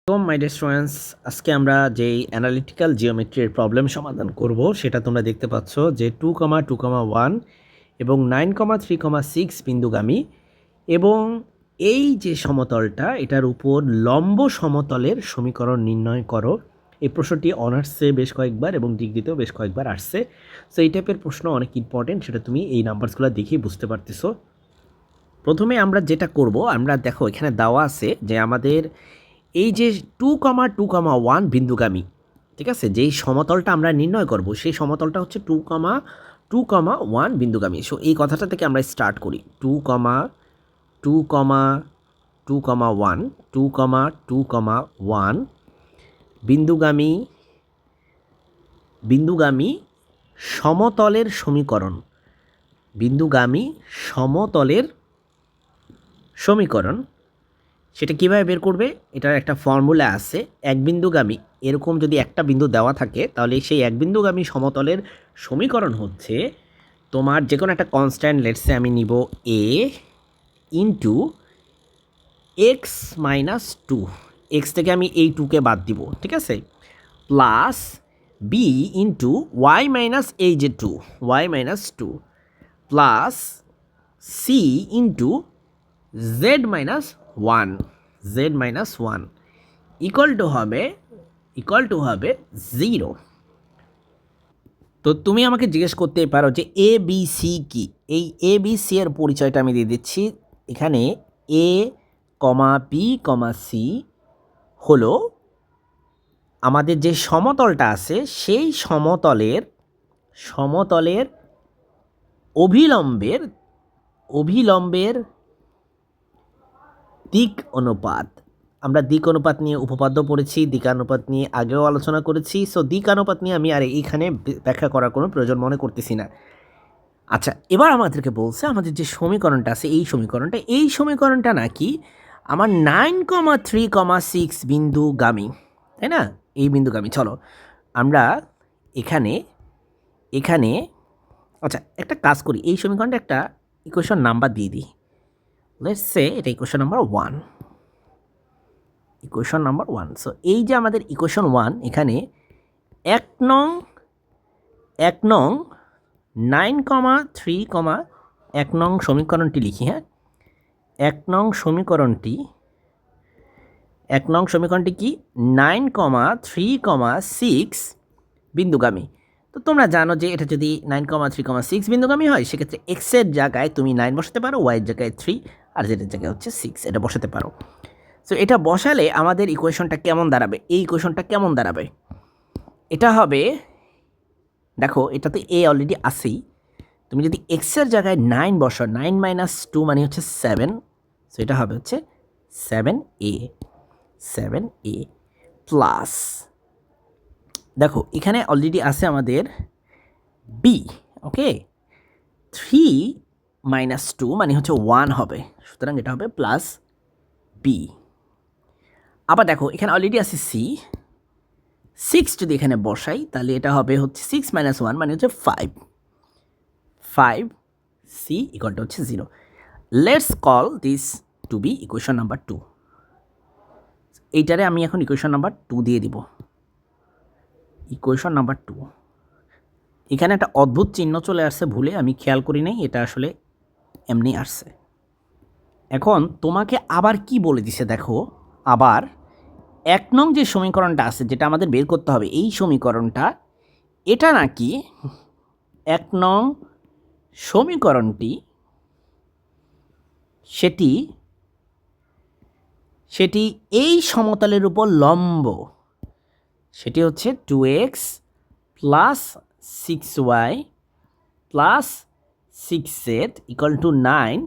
তো my dear students, আজকে আমরা যেই অ্যানালিটিক্যাল জিওমেট্রির প্রবলেম সমাধান করব সেটা তোমরা দেখতে পাচ্ছ যে 2,2,1 এবং 9,3,6 বিন্দুগামী এবং এই যে সমতলটা এটার উপর লম্ব সমতলের সমীকরণ নির্ণয় করো। এই প্রশ্নটি অনার্সে বেশ কয়েকবার এবং ডিগ্রিতেও বেশ কয়েকবার আসছে। সো এই টাইপের প্রশ্ন অনেক ইম্পর্টেন্ট, সেটা তুমি এই নাম্বারসগুলো দেখেই বুঝতে পারতেছো। প্রথমে আমরা যেটা করব, আমরা দেখো এখানে দেওয়া আছে যে আমাদের এই যে 2,2,1 বিন্দুগামী, ঠিক আছে, যেই সমতলটা আমরা নির্ণয় করব সেই সমতলটা হচ্ছে 2,2,1 বিন্দুগামী। সো এই কথাটা থেকে আমরা স্টার্ট করি। 2,2,2,1 2,2,1 বিন্দুগামী বিন্দুগামী সমতলের সমীকরণ, বিন্দুগামী সমতলের সমীকরণ সেটা কীভাবে বের করবে? এটার একটা ফর্মুলা আছে। এক বিন্দুগামী, এরকম যদি একটা বিন্দু দেওয়া থাকে তাহলে সেই এক বিন্দুগামী সমতলের সমীকরণ হচ্ছে তোমার যে কোনো একটা কনস্ট্যান্ট, লেটসে আমি নিব A into X minus two, X থেকে আমি এই টুকে বাদ দিব, ঠিক আছে, plus B into Y minus এই যে two, Y minus two, plus C into Z minus one, Z minus one equal to হবে 0। তো তুমি আমাকে জিজ্ঞেস করতে পারো যে এ বি সি কি। এই এ বি সি এর পরিচয়টা আমি দিয়ে দিচ্ছি। এখানে এ কমা বি কমা সি হলো আমাদের যে সমতলটা আছে সেই সমতলের অভিলম্বের দিক অনুপাত। আমরা দিক অনুপাত নিয়ে উপপাদ্য পড়েছি, দিকানুপাত নিয়ে আগেও আলোচনা করেছি। সো দিকানুপাত নিয়ে আমি আর এইখানে ব্যাখ্যা করার কোনো প্রয়োজন মনে করতেছি না। আচ্ছা, এবার আমাদেরকে বলছে আমাদের যে সমীকরণটা আছে এই সমীকরণটা নাকি আমার 9,3,6 বিন্দুগামী, তাই না? এই বিন্দুগামী। চলো আমরা এখানে আচ্ছা একটা কাজ করি, এই সমীকরণটা একটা ইকুয়েশন নাম্বার দিয়ে দিই। লেটস সে এটা equation number 1। Equation number 1। So এই যে আমাদের ইকুয়েশন 1, এখানে এক নং 9,3,1 নং সমীকরণটি লিখি। হ্যাঁ, এক নং সমীকরণটি কি? 9,3,6 বিন্দুগামী। তো তোমরা জানো যে এটা যদি 9,3,6 বিন্দুগামী হয় সেক্ষেত্রে এক্সের জায়গায় তুমি 9 বসাতে পারো, ওয়াইয়ের জায়গায় 3, আর জেডের জায়গায় হচ্ছে 6, এটা বসাতে পারো। সো এটা বসালে আমাদের ইকুয়েশনটা কেমন দাঁড়াবে? এই ইকুয়েশনটা কেমন দাঁড়াবে? এটা হবে, দেখো এটাতে এ অলরেডি আসেই, তুমি যদি এক্সের জায়গায় 9 বসাও, 9 মাইনাস 2 মানে হচ্ছে 7। সো এটা হবে হচ্ছে 7a প্লাস, দেখো এখানে অলরেডি আছে আমাদের বি, ওকে, 3 মাইনাস 2 মানে হচ্ছে 1 হবে, সুতরাং এটা হবে প্লাস বি। আবার দেখো এখানে অলরেডি আছে সি, 6 যদি এখানে বসাই তাহলে এটা হবে হচ্ছে 6 মাইনাস 1 মানে হচ্ছে 5 সি ইকুয়াল টু হচ্ছে 0। Let's call this to be equation number 2। এইটারে আমি এখন ইকুয়েশন নাম্বার 2 দিয়ে দিব। ইকুয়েশন নাম্বার 2, এখানে একটা অদ্ভুত চিহ্ন চলে আসছে, ভুলে আমি খেয়াল করি নাই, এটা আসলে এমনি আসছে। এখন তোমাকে আবার কি বলে দিছে দেখো, আবার এক নং যে সমীকরণটা আছে যেটা আমাদের বের করতে হবে, এই সমীকরণটা, এটা নাকি এক নং সমীকরণটি সেটি এই সমতলের উপর লম্ব, সেটি হচ্ছে 2x plus 6y plus 6z equal to 9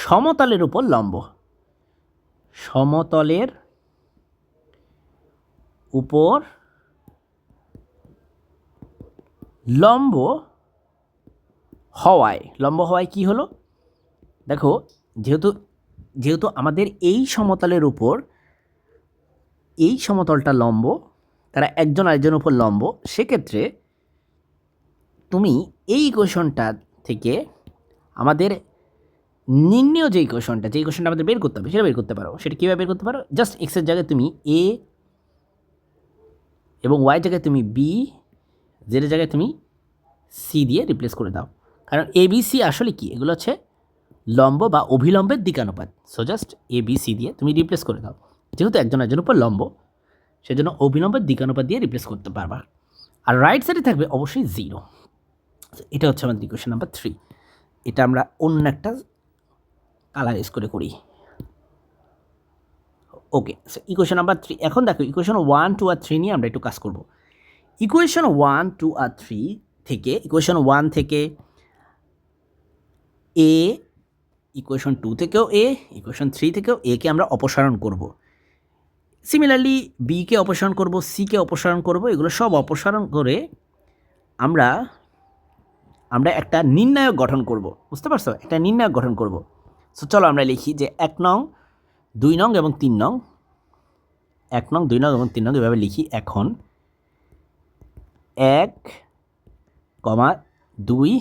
সমতলের উপর লম্ব, সমতলের উপর লম্ব হওয়ায় কি হলো? দেখো যেহেতু আমাদের এই সমতলের উপর, এই সমতলটা লম্ব, তারা একজন আরেকজনের উপর লম্ব, সেক্ষেত্রে তুমি এই ইকুয়েশনটা থেকে আমাদের নির্ণেয় যে ইকুয়েশনটা আমাদের বের করতে হবে সেটা বের করতে পারো। সেটা কীভাবে বের করতে পারো? জাস্ট এক্সের জায়গায় তুমি এ এবং ওয়াই জায়গায় তুমি বি, জেডের জায়গায় তুমি সি দিয়ে রিপ্লেস করে দাও। কারণ এ বি সি আসলে কি, এগুলো হচ্ছে লম্ব বা অভিলম্বের দিকানুপাত। So just A B C দিয়ে তুমি রিপ্লেস করে দাও। যেহেতু একজন একজনের উপর লম্ব, সেজন্য অভিলম্বের দিকানুপাত দিয়ে রিপ্লেস করতে পারবা। আর রাইট সাইডে থাকবে অবশ্যই 0। এটা হচ্ছে আমাদের ইকুয়েশন নাম্বার 3। এটা আমরা অন্য একটা কালার ইউজ করে করি। ওকে, সো ইকুয়েশন নাম্বার 3। এখন দেখো ইকুয়েশন 1, 2 আর 3 নিয়ে আমরা একটু কাজ করব। ইকুয়েশন 1, 2 আর 3 থেকে, ইকুয়েশন 1 থেকে এ, ইকুয়েশন 2 থেকেও এ, ইকুয়েশন 3 থেকেও এ কে আমরা অপসারণ করব। সিমিলারলি বি কে অপসারণ করব, সি কে অপসারণ করব। এগুলো সব অপসারণ করে আমরা একটা নির্ণায়ক গঠন করব। বুঝতে পারছো? একটা নির্ণায়ক গঠন করব। সো চলো আমরা লিখি যে 1 নং, 2 নং এবং 3 নং, 1 নং, 2 নং এবং 3 নং এভাবে লিখি। এখন 1, 2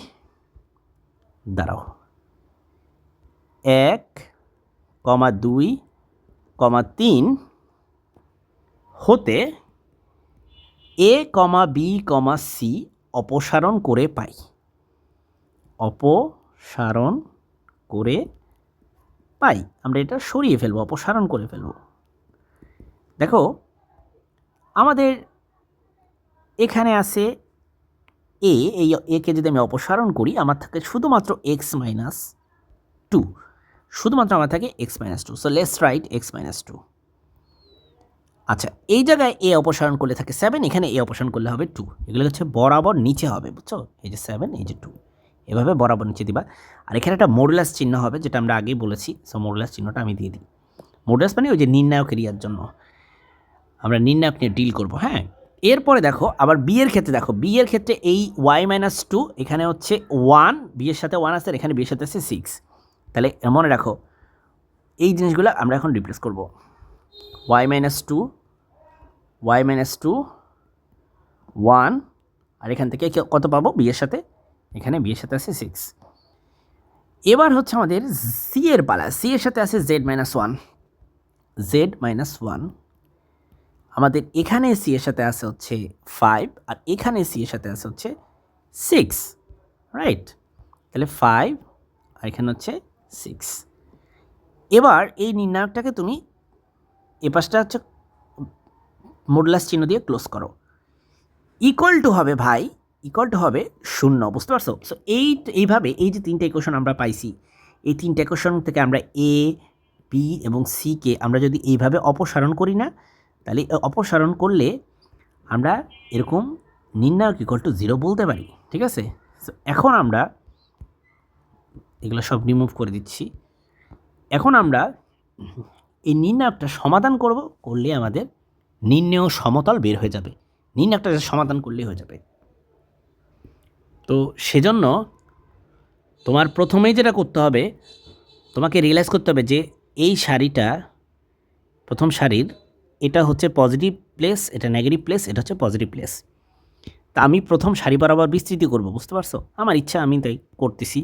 দাঁড়াও, 1, 2, 3 হতে এ, বি, সি অপসারণ করে পাই। অপসারণ করে পাই, আমরা এটা সরিয়ে ফেলবো, অপসারণ করে ফেলবো। দেখো আমাদের এখানে আছে এ, এই একে যদি আমি অপসারণ করি আমার থাকে শুধুমাত্র এক্স মাইনাস 2, শুধুমাত্র আমার থাকে x minus 2। So let's write x minus 2। আচ্ছা, এই জায়গায় এ অপসারণ করলে থাকে 7, এখানে এ অপসারণ করলে হবে 2। এগুলো হচ্ছে বরাবর নিচে হবে, বুঝছো? এই যে 7, এই যে 2, এভাবে বরাবর নিচে দিবা। আর এখানে একটা মডুলাস চিহ্ন হবে, যেটা আমরা আগেই বলেছি। সো মডুলাস চিহ্নটা আমি দিয়ে দিই। মডুলাস মানে ওই যে নির্ণায়ক এরিয়ার জন্য আমরা নির্ণায়ক নিয়ে ডিল করব। হ্যাঁ, এরপরে দেখো আবার বি এর ক্ষেত্রে, দেখো বি এর ক্ষেত্রে এই ওয়াই মাইনাস 2, এখানে হচ্ছে 1, বি এর সাথে 1 আছে, আর এখানে বি এর সাথে আছে 6। তাহলে মনে রাখো এই জিনিসগুলো আমরা এখন রিপ্লেস করব। ওয়াই মাইনাস 2, ওয়াই মাইনাস 2, 1, আর এখান থেকে কত পাবো? বি এর সাথে, এখানে বি এর সাথে আছে 6। এবার হচ্ছে আমাদের সি এর পালা। সি এর সাথে আছে জেড মাইনাস 1, জেড মাইনাস 1। আমাদের এখানে সি এর সাথে আছে হচ্ছে 5, আর এখানে সি এর সাথে আছে হচ্ছে 6, রাইট? তাহলে 5 আর এখানে হচ্ছে 6। এবার এই নির্ণায়কটাকে তুমি এ পাশটা হচ্ছে মডুলাস চিহ্ন দিয়ে ক্লোজ করো। ইকুয়াল টু হবে ভাই, ইকুয়াল টু হবে 0। বুঝতে পারছো? সো এইভাবে এই যে 3টে ইকুয়েশন আমরা পাইছি, এই 3টে ইকুয়েশন থেকে আমরা এ, বি এবং সিকে আমরা যদি এইভাবে অপসারণ করি না, তাহলে অপসারণ করলে আমরা এরকম নির্ণায়ক ইকুয়াল টু 0 বলতে পারি। ঠিক আছে? সো এখন আমরা এগুলো সব রিমুভ করে দিচ্ছি। এখন আমরা এই নির্ণায়কটা সমাধান করলে আমাদের নির্ণেয় সমতল বের হয়ে যাবে। নির্ণায়কটা সমাধান করলেই হয়ে যাবে। তো সেজন্য তোমার প্রথমেই যেটা করতে হবে, তোমাকে রিয়েলাইজ করতে হবে যে এই সারিটা, প্রথম সারির এটা হচ্ছে পজিটিভ প্লেস, এটা নেগেটিভ প্লেস, এটা হচ্ছে পজিটিভ প্লেস। তা আমি প্রথম সারি বরাবর বিস্তৃতি করব। বুঝতে পারছো? আমার ইচ্ছা, আমি তাই করতেছি।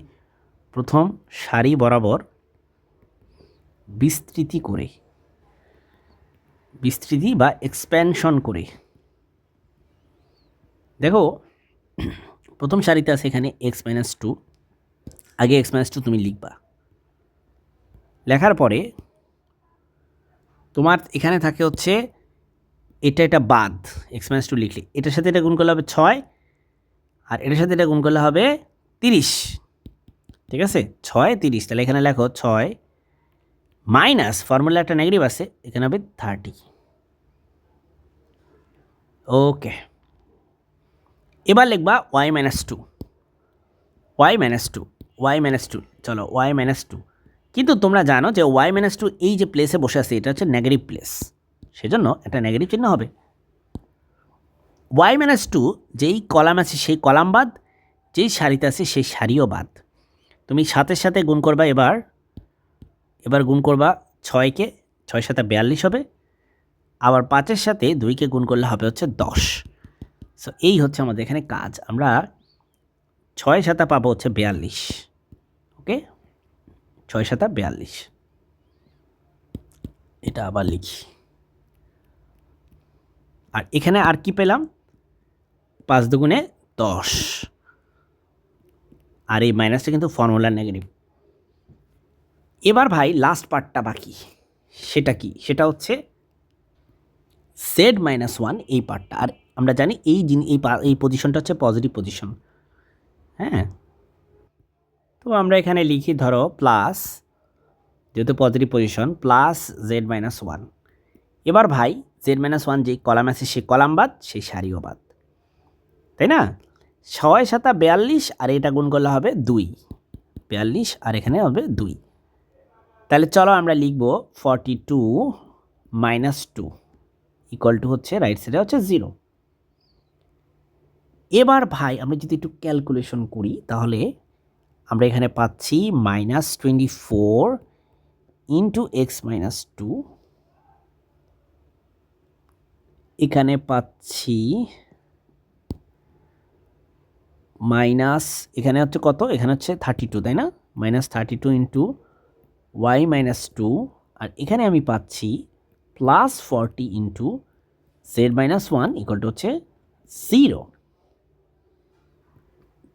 প্রথম সারি বরাবর বিস্তৃতি করে, বিস্তৃতি বা এক্সপ্যানশন করে, দেখো প্রথম সারিতে আছে এখানে এক্স মাইনাস 2। আগে এক্স মাইনাস 2 তুমি লিখবা। লেখার পরে তোমার এখানে থাকে হচ্ছে এটা বাদ, এক্স মাইনাস 2 লিখলে এটার সাথে এটা গুণ করলে হবে 6, আর এটার সাথে এটা গুণ করলে হবে 30। ঠিক আছে? 6, 30। তাহলে এখানে লেখো 6 মাইনাস, ফর্মুলা একটা নেগেটিভ আছে, এখানে হবে 30। ওকে, এবার লিখবা Y minus 2, Y minus 2, Y minus 2। চলো ওয়াই মাইনাস 2, কিন্তু তোমরা জানো যে ওয়াই মাইনাস 2 এই যে প্লেসে বসে আছে এটা হচ্ছে নেগেটিভ প্লেস, সেজন্য একটা নেগেটিভ চিহ্ন হবে। ওয়াই মাইনাস 2 যেই কলাম আছে সেই কলাম বাদ, যেই সারিতে আছে সেই সারিও বাদ। তুমি 7-এর সাথে গুণ করবা, এবার গুণ করবা 6কে, 6 সাথে 42 হবে। আবার 5-এর সাথে 2কে গুণ করলে হবে হচ্ছে 10। সো এই হচ্ছে আমাদের এখানে কাজ। আমরা 6 সাথে পাবো হচ্ছে 42। ওকে, 6 7 42। এটা আবার লিখি। আর এখানে আর কি পেলাম, 5 দুগুণে 10। আর এই মাইনাসটা কিন্তু ফর্মুলার নেগেটিভ। এবার ভাই লাস্ট পার্টটা বাকি, সেটা কি? সেটা হচ্ছে z-1 এই পার্টটা। আর আমরা জানি এই পজিশনটা হচ্ছে পজিটিভ পজিশন। হ্যাঁ, তো আমরা এখানে লিখি ধরো প্লাস, যেহেতু পজিটিভ পজিশন, প্লাস z-1। এবার ভাই z-1 যেই কলাম আছে সেই কলাম বাদ, সেই সারিও বাদ, তাই না? 6 7 42 আর এটা গুণ করলে হবে 2, 42 আর এখানে হবে 2। তাহলে চলো আমরা লিখব 42 - 2 ইকুয়াল টু হচ্ছে রাইট সাইডে হচ্ছে 0। এবার ভাই আমরা যদি একটু ক্যালকুলেশন করি তাহলে আমরা এখানে পাচ্ছি -24 ইন্টু x-2, এখানে পাচ্ছি এখানে হচ্ছে কত, এখানে হচ্ছে 32, তাই না? -32 ইন্টু y-2, আর এখানে আমি পাচ্ছি +40 ইন্টু z-1 ইকুয়াল টু হচ্ছে 0।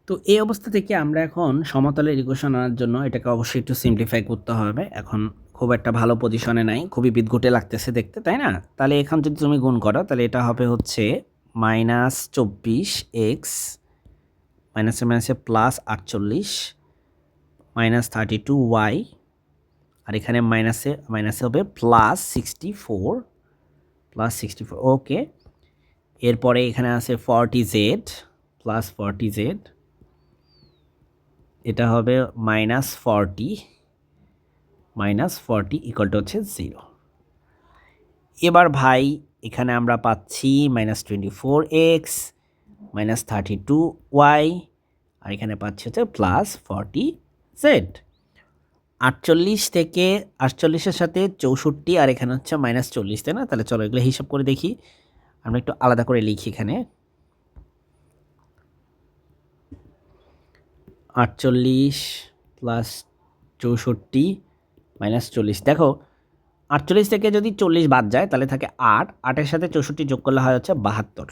তো এই অবস্থা থেকে আমরা এখন সমতলের ইকুয়েশন আনার জন্য এটাকে অবশ্যই একটু সিম্পলিফাই করতে হবে। এখন খুব একটা ভালো পজিশনে নাই, খুবই বিদঘুটে লাগতেছে দেখতে, তাই না? তাহলে এখন যদি তুমি গুণ করো তাহলে এটা হবে হচ্ছে -24x মাইনাসে মাইনাসে +48 -32y, আর এখানে মাইনাসে মাইনাসে হবে +64 ওকে। এরপরে এখানে আছে 40z +40z, এটা হবে -40 ইকুয়াল টু হচ্ছে 0। এবার ভাই এখানে আমরা পাচ্ছি -24x -32y, আর এখানে পাচ্ছি হচ্ছে +40z। 48 থেকে 48-এর সাথে 64 আর এখানে হচ্ছে -40, তাই না? তাহলে চলো এগুলো হিসাব করে দেখি। আমরা একটু আলাদা করে লিখি এখানে। 48 + 64 - 40। দেখো 48 থেকে যদি 40 বাদ যায় তাহলে থাকে 8, 8-এর সাথে 64 যোগ করলে হয় হচ্ছে 72,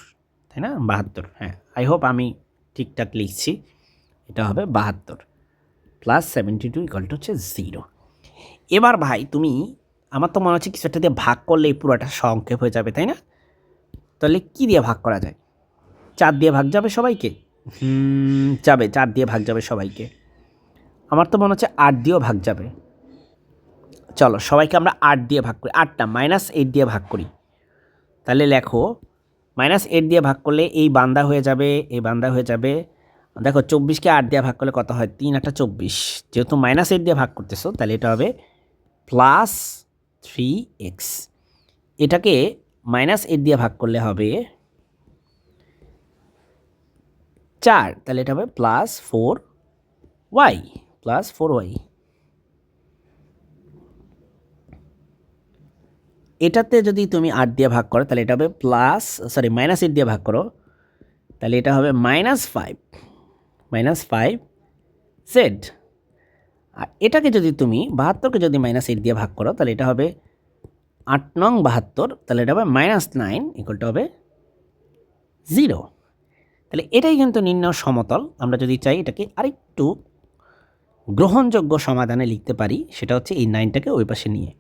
তাই না? 72, হ্যাঁ, আই হোপ আমি ঠিকঠাক লিখছি। এটা হবে 72 + 72 ইকুয়াল টু হচ্ছে 0। এবার ভাই তুমি, আমার তো মনে হচ্ছে কিছু একটা দিয়ে ভাগ করলে এই পুরোটা সংক্ষেপ হয়ে যাবে, তাই না? তাহলে কী দিয়ে ভাগ করা যায়? 4 দিয়ে ভাগ যাবে সবাইকে? যাবে, 4 দিয়ে ভাগ যাবে সবাইকে। আমার তো মনে হচ্ছে 8 দিয়েও ভাগ যাবে। চলো সবাইকে আমরা 8 দিয়ে ভাগ করি, 8টা -8 দিয়ে ভাগ করি। তাহলে লেখো -8 দিয়ে ভাগ করলে এই বান্দা হয়ে যাবে, এই বান্দা হয়ে যাবে। দেখো 24কে 8 দিয়ে ভাগ করলে কত হয়? 3 8 24। যেহেতু -8 দিয়ে ভাগ করতেছো তাহলে এটা হবে +3x। এটাকে -8 দিয়ে ভাগ করলে হবে 4, তাহলে এটা হবে +4y। এটাতে যদি তুমি 8 দিয়ে ভাগ করো তাহলে এটা হবে -8 দিয়ে ভাগ করো তাহলে এটা হবে -5z। আর এটাকে যদি তুমি 72কে যদি -8 দিয়ে ভাগ করো তাহলে এটা হবে 8 নং 72, তাহলে এটা হবে -9 ইকুয়াল টু হবে 0। তাহলে এটাই কিন্তু নির্ণয় সমতল। আমরা যদি চাই এটাকে আরেকটু গ্রহণযোগ্য সমাধানে লিখতে পারি, সেটা হচ্ছে এই 9টাকে ওই পাশে নিয়ে।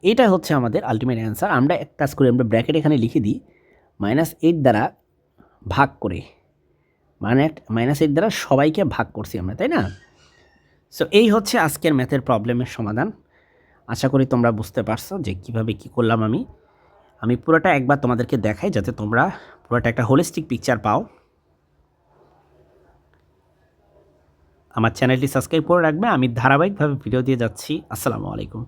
এটা হচ্ছে আমাদের আলটিমেট অ্যান্সার। আমরা এক কাজ করি, আমরা ব্র্যাকেট এখানে লিখে দিই -8 দ্বারা ভাগ করে, -8 দ্বারা সবাইকে ভাগ করছি আমরা, তাই না? সো এই হচ্ছে আজকের ম্যাথের প্রবলেমের সমাধান। আশা করি তোমরা বুঝতে পারছো যে কীভাবে কী করলাম। আমি পুরোটা একবার তোমাদেরকে দেখাই যাতে তোমরা পুরোটা একটা হোলিস্টিক পিকচার পাও। আমার চ্যানেলটি সাবস্ক্রাইব করে রাখবে, আমি ধারাবাহিকভাবে ভিডিও দিয়ে যাচ্ছি। আসসালামু আলাইকুম।